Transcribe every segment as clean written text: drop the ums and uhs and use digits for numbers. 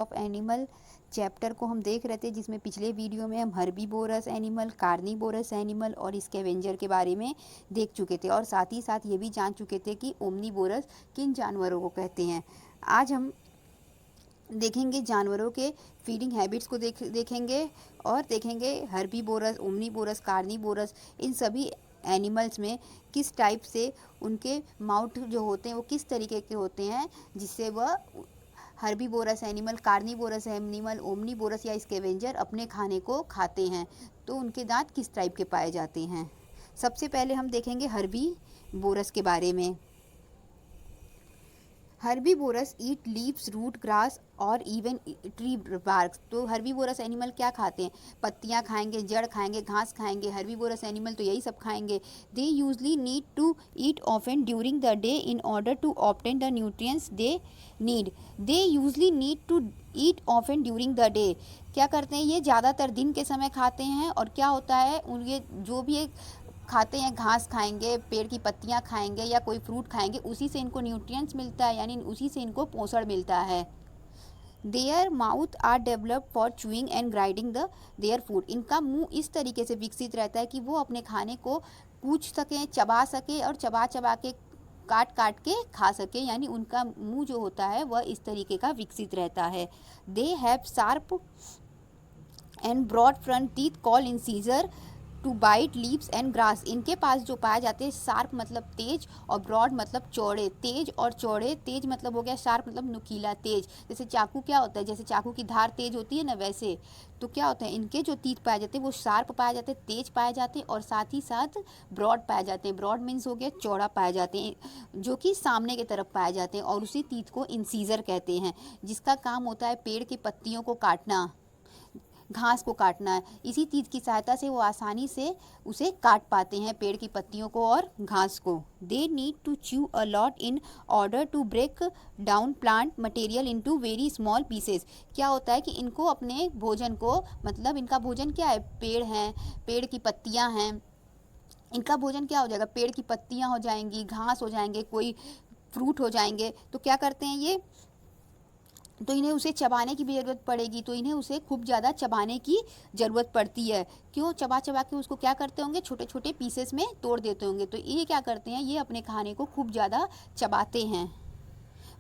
Of animal chapter को हम देख रहे थे, जिसमें पिछले वीडियो में हम हर्बीवोरस एनिमल, कार्निवोरस एनिमल और स्कैवेंजर के बारे में देख चुके थे और साथ ही साथ ये भी जान चुके थे कि ओमनीवोरस किन जानवरों को कहते हैं। आज हम देखेंगे जानवरों के फीडिंग हैबिट्स को देखेंगे और देखेंगे हर्बीवोरस, ओमनीवोरस, कार्निवोरस इन सभी एनिमल्स में किस टाइप से उनके माउथ जो होते हैं वो किस तरीके के होते हैं, जिससे वह herbivorous animal, carnivorous animal, omnivorous या स्कैवेंजर अपने खाने को खाते हैं तो उनके दांत किस टाइप के पाए जाते हैं। सबसे पहले हम देखेंगे हर्बीवोरस के बारे में। हर्बीवोरस ईट लीव्स, रूट, ग्रास और इवन ट्री बार्क। तो हर्बीवोरस एनिमल क्या खाते हैं? पत्तियां खाएंगे, जड़ खाएंगे, घास खाएंगे। हर्बीवोरस एनिमल तो यही सब खाएंगे। They usually need to eat often during the day in order to obtain the nutrients they need. They usually need to eat often during the day. क्या करते हैं ये? ज़्यादातर दिन के समय खाते हैं और क्या होता है उनके जो भी एक खाते हैं, घास खाएंगे, पेड़ की पत्तियां खाएंगे या कोई फ्रूट खाएंगे, उसी से इनको न्यूट्रिएंट्स मिलता है, यानी उसी से इनको पोषण मिलता है। Their mouth are developed for chewing and grinding their food. इनका मुंह इस तरीके से विकसित रहता है कि वो अपने खाने को कूच सकें, चबा सके और चबा चबा के काट काट के खा सके, यानी उनका मुंह जो होता है वह इस तरीके का विकसित रहता है। They have sharp and broad front teeth call incisor to bite leaves and grass. इनके पास जो पाए जाते हैं, शार्प मतलब तेज और ब्रॉड मतलब चौड़े। तेज और चौड़े, तेज मतलब हो गया शार्प मतलब नुकीला, तेज। जैसे चाकू क्या होता है, जैसे चाकू की धार तेज होती है ना, वैसे तो क्या होता है इनके जो टीथ पाए जाते हैं वो शार्प पाए जाते हैं, तेज पाए जाते हैं और साथ ही साथ ब्रॉड पाए जाते हैं। ब्रॉड मीन्स हो गया चौड़ा पाए जाते हैं, जो कि सामने की तरफ पाए जाते हैं और उसी टीथ को इंसीजर कहते हैं, जिसका काम होता है पेड़ की पत्तियों को काटना, घास को काटना है। इसी चीज़ की सहायता से वो आसानी से उसे काट पाते हैं, पेड़ की पत्तियों को और घास को। They need to chew a lot in order to break down plant material into very small pieces. क्या होता है कि इनको अपने भोजन को, मतलब इनका भोजन क्या है? पेड़ हैं, पेड़ की पत्तियां हैं। इनका भोजन क्या हो जाएगा? पेड़ की पत्तियां हो जाएंगी, घास हो जाएंगे, कोई फ्रूट हो जाएंगे। तो क्या करते हैं ये? तो इन्हें उसे चबाने की भी ज़रूरत पड़ेगी, तो इन्हें उसे खूब ज़्यादा चबाने की ज़रूरत पड़ती है। क्यों? चबा चबा के उसको क्या करते होंगे? छोटे छोटे पीसेस में तोड़ देते होंगे। तो ये क्या करते हैं? ये अपने खाने को खूब ज़्यादा चबाते हैं।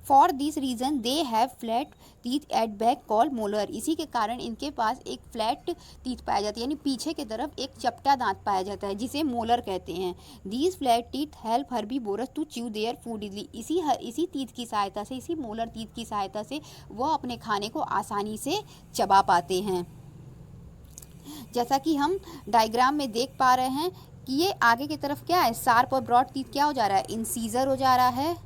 For this reason they have flat teeth at back called molar. इसी के कारण इनके पास एक फ्लैट टीथ पाया जाती है, यानी पीछे की तरफ एक चपटा दांत पाया जाता है, जिसे मोलर कहते हैं। These flat teeth help herbivorous to chew their food easily. इसी टीथ की सहायता से, इसी मोलर टीथ की सहायता से वह अपने खाने को आसानी से चबा पाते हैं। जैसा कि हम डायग्राम में देख पा रहे हैं कि ये आगे की तरफ क्या है? शार्प और ब्रॉड टीथ क्या हो जा रहा है? इंसीजर हो जा रहा है।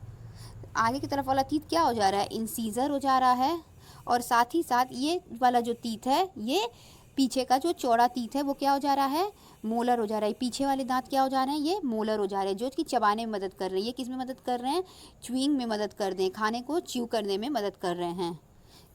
आगे की तरफ वाला टीथ क्या हो जा रहा है? इंसीजर हो जा रहा है। और साथ ही साथ ये वाला जो टीथ है, ये पीछे का जो चौड़ा टीथ है वो क्या हो जा रहा है? मोलर हो जा रहा है। पीछे वाले दांत क्या हो जा रहे हैं? ये मोलर हो जा रहे हैं, जो कि चबाने में मदद कर रहे हैं। ये किस में मदद कर रहे हैं? च्यूइंग में मदद कर रहे हैं, खाने को च्यू करने में मदद कर रहे हैं।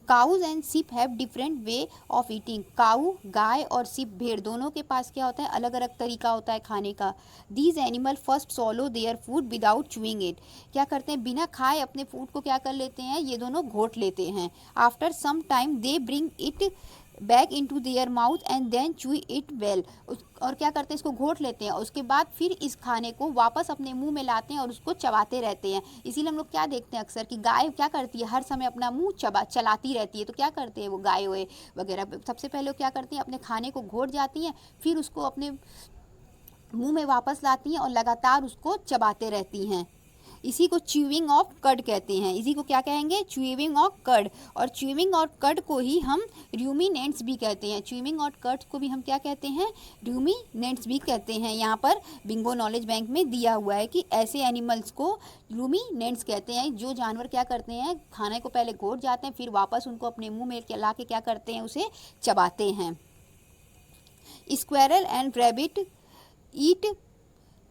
Cows and sheep have different way of eating. Cow, गाय और सिप, भेड़, दोनों के पास क्या होता है? अलग अलग तरीका होता है खाने का। These animal first सॉलो their food without chewing it. क्या करते हैं? बिना खाए अपने फूड को क्या कर लेते हैं? ये दोनों घोट लेते हैं। After some time they bring it back into their mouth and then chew it well. और क्या करते हैं? इसको घोट लेते हैं और उसके बाद फिर इस खाने को वापस अपने मुंह में लाते हैं और उसको चबाते रहते हैं। इसीलिए हम लोग क्या देखते हैं अक्सर कि गाय क्या करती है? हर समय अपना मुंह चलाती रहती है। तो क्या करते हैं वो गाय वगैरह? सबसे पहले वो क्या करती हैं? अपने खाने को घोट जाती हैं, फिर उसको अपने मुंह में वापस लाती हैं और लगातार उसको चबाते रहती हैं। इसी को च्यूइंग ऑफ कड कहते हैं। इसी को क्या कहेंगे? च्यूइंग ऑफ कड। और च्यूइंग ऑफ कड को ही हम रूमिनेंट्स भी कहते हैं। च्यूइंग ऑफ कड को भी हम क्या कहते हैं? रूमिनेंट्स भी कहते हैं। यहाँ पर बिंगो नॉलेज बैंक में दिया हुआ है कि ऐसे एनिमल्स को रूमिनेंट्स कहते हैं, जो जानवर क्या करते हैं? खाने को पहले घोट जाते हैं, फिर वापस उनको अपने मुंह में ला के क्या करते हैं? उसे चबाते हैं। Squirrel and rabbit eat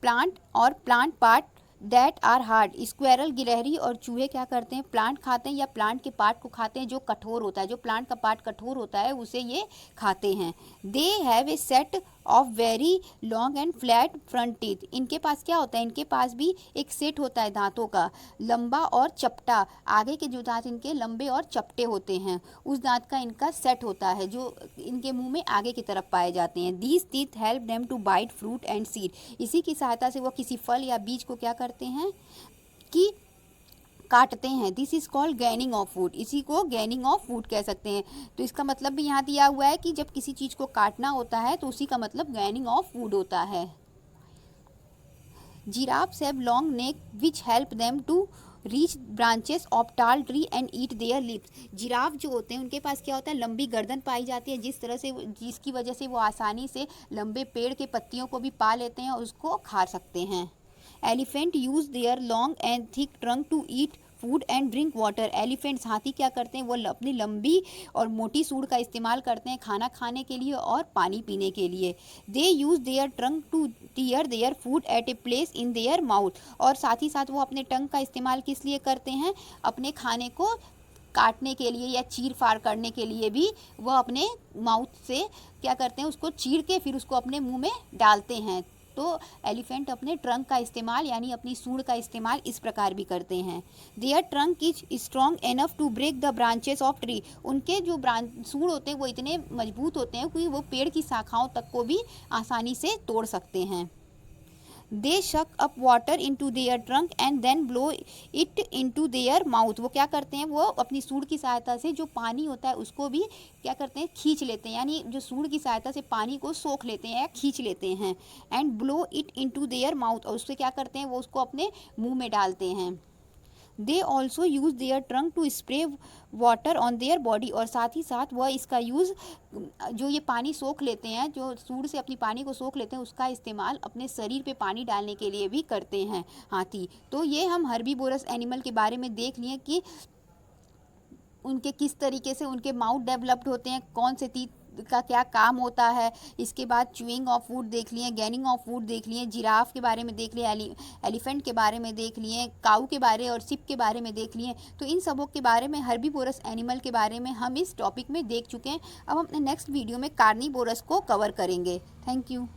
plant और plant part that are hard. Squirrel गिलहरी और चूहे क्या करते हैं, प्लांट खाते हैं या प्लांट के पार्ट को खाते हैं जो कठोर होता है, जो प्लांट का पार्ट कठोर होता है उसे ये खाते हैं। They have a set of very long and flat front teeth. इनके पास क्या होता है, इनके पास भी एक सेट होता है दांतों का, लंबा और चपटा। आगे के जो दांत इनके लंबे और चपटे होते हैं, उस दांत का इनका सेट होता है जो इनके मुंह में आगे की तरफ पाए जाते हैं। These teeth help them to bite fruit and seed. इसी की सहायता से वो किसी फल या बीज को क्या करते हैं कि काटते हैं। This is called gnawing of food. इसी को गैनिंग ऑफ फूड कह सकते हैं। तो इसका मतलब भी यहाँ दिया हुआ है कि जब किसी चीज़ को काटना होता है तो उसी का मतलब गैनिंग ऑफ फूड होता है। Giraffes have long neck which help them to reach branches of tall tree and eat their leaves. Giraffe जो होते हैं उनके पास क्या होता है, लंबी गर्दन पाई जाती है, जिसकी वजह से वो आसानी से लंबे पेड़ के पत्तियों को भी पा लेते हैं और उसको खा सकते हैं। Elephant use their long and thick trunk to eat food and drink water. Elephants, हाथी क्या करते हैं, वो अपनी लंबी और मोटी सूंड का इस्तेमाल करते हैं खाना खाने के लिए और पानी पीने के लिए। They use their trunk to tear their food at a place in their mouth. और साथ ही साथ वो अपने टंग का इस्तेमाल किस लिए करते हैं, अपने खाने को काटने के लिए या चीर फाड़ करने के लिए भी वह अपने माउथ से क्या करते हैं, उसको चीर के फिर उसको अपने मुंह में डालते हैं। तो एलिफेंट अपने ट्रंक का इस्तेमाल यानी अपनी सूंड का इस्तेमाल इस प्रकार भी करते हैं। Their trunk is strong enough to break the branches of tree. उनके जो सूंड होते हैं वो इतने मजबूत होते हैं कि वो पेड़ की शाखाओं तक को भी आसानी से तोड़ सकते हैं। They suck up water into their trunk and then blow it into their mouth. वो क्या करते हैं, वो अपनी सूंड की सहायता से जो पानी होता है उसको भी क्या करते हैं, खींच लेते हैं, यानी जो सूंड की सहायता से पानी को सोख लेते हैं या खींच लेते हैं। And blow it into their mouth, और उससे क्या करते हैं, वो उसको अपने मुंह में डालते हैं। They also use their trunk to spray water on their body. और साथ ही साथ वह इसका यूज़, जो ये पानी सोख लेते हैं, जो सूंड से अपनी पानी को सोख लेते हैं, उसका इस्तेमाल अपने शरीर पे पानी डालने के लिए भी करते हैं हाथी। तो ये हम हर्बीवोरस एनिमल के बारे में देख लिए कि उनके किस तरीके से उनके माउथ डेवलप्ड होते हैं, कौन से टीथ का क्या काम होता है। इसके बाद च्यूइंग ऑफ फूड देख लिए, गैनिंग ऑफ फूड देख लिए, जिराफ के बारे में देख लिए, एलिफेंट के बारे में देख लिए, काऊ के बारे और सिप के बारे में देख लिए। तो इन सबों के बारे में, हर्बीवोरस एनिमल के बारे में हम इस टॉपिक में देख चुके हैं। अब हम अपने नेक्स्ट वीडियो में कार्निवोरस को कवर करेंगे। Thank you.